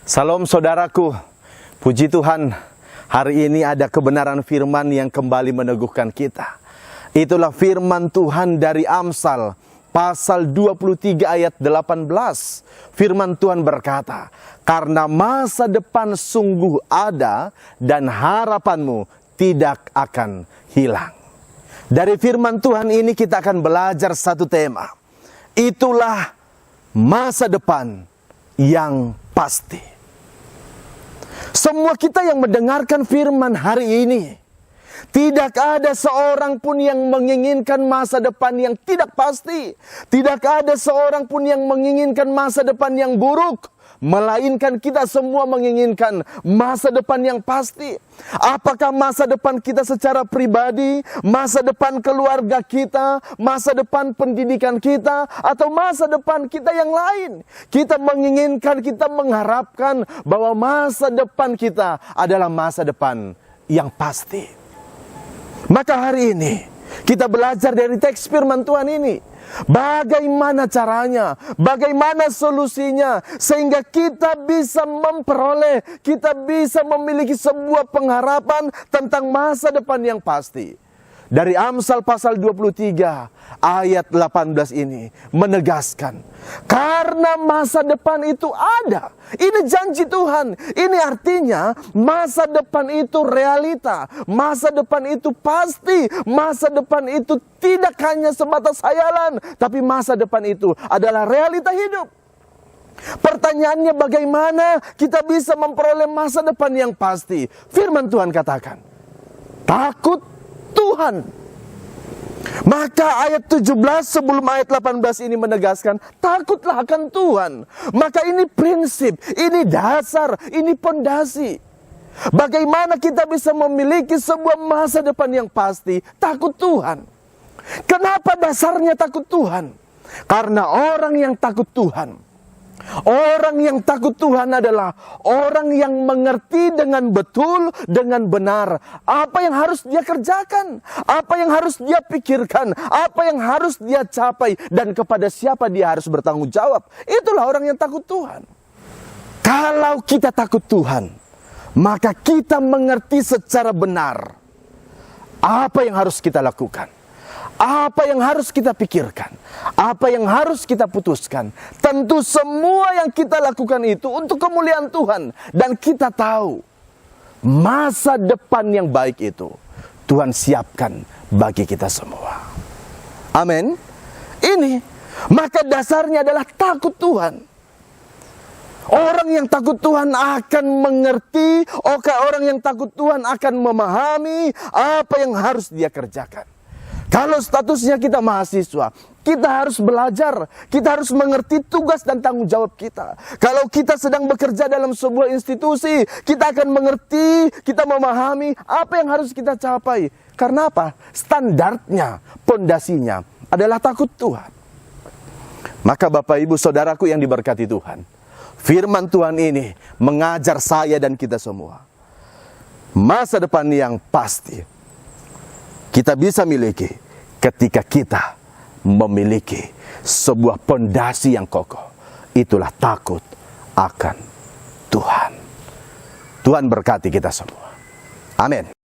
Salam saudaraku, puji Tuhan, hari ini ada kebenaran firman yang kembali meneguhkan kita. Itulah firman Tuhan dari Amsal, pasal 23 ayat 18. Firman Tuhan berkata, karena masa depan sungguh ada dan harapanmu tidak akan hilang. Dari firman Tuhan ini kita akan belajar satu tema. Itulah masa depan yang pasti. Semua kita yang mendengarkan firman hari ini, tidak ada seorang pun yang menginginkan masa depan yang tidak pasti. Tidak ada seorang pun yang menginginkan masa depan yang buruk. Melainkan kita semua menginginkan masa depan yang pasti. Apakah masa depan kita secara pribadi, masa depan keluarga kita, masa depan pendidikan kita, atau masa depan kita yang lain. Kita menginginkan, kita mengharapkan bahwa masa depan kita adalah masa depan yang pasti. Maka hari ini kita belajar dari teks firman Tuhan ini. Bagaimana caranya, bagaimana solusinya, sehingga kita bisa memperoleh, kita bisa memiliki sebuah pengharapan tentang masa depan yang pasti. Dari Amsal pasal 23 ayat 18 ini menegaskan, karena masa depan itu ada. Ini janji Tuhan. Ini artinya masa depan itu realita. Masa depan itu pasti. Masa depan itu tidak hanya sebatas hayalan, tapi masa depan itu adalah realita hidup. Pertanyaannya, bagaimana kita bisa memperoleh masa depan yang pasti? Firman Tuhan katakan, takut Tuhan. Maka ayat 17 sebelum ayat 18 ini menegaskan, takutlah akan Tuhan. Maka ini prinsip, ini dasar, ini pondasi. Bagaimana kita bisa memiliki sebuah masa depan yang pasti? Takut Tuhan. Kenapa dasarnya takut Tuhan? Karena orang yang takut Tuhan, orang yang takut Tuhan adalah orang yang mengerti dengan betul, dengan benar apa yang harus dia kerjakan, apa yang harus dia pikirkan, apa yang harus dia capai, dan kepada siapa dia harus bertanggung jawab. Itulah orang yang takut Tuhan. Kalau kita takut Tuhan, maka kita mengerti secara benar apa yang harus kita lakukan, apa yang harus kita pikirkan, apa yang harus kita putuskan. Tentu semua yang kita lakukan itu untuk kemuliaan Tuhan. Dan kita tahu masa depan yang baik itu Tuhan siapkan bagi kita semua. Amin. Ini, maka dasarnya adalah takut Tuhan. Orang yang takut Tuhan akan mengerti, orang yang takut Tuhan akan memahami apa yang harus dia kerjakan. Kalau statusnya kita mahasiswa, kita harus belajar, kita harus mengerti tugas dan tanggung jawab kita. Kalau kita sedang bekerja dalam sebuah institusi, kita akan mengerti, kita memahami apa yang harus kita capai. Karena apa? Standarnya, pondasinya adalah takut Tuhan. Maka Bapak Ibu Saudaraku yang diberkati Tuhan, firman Tuhan ini mengajar saya dan kita semua. Masa depan yang pasti kita bisa miliki ketika kita memiliki sebuah pondasi yang kokoh. Itulah takut akan Tuhan. Tuhan berkati kita semua. Amin.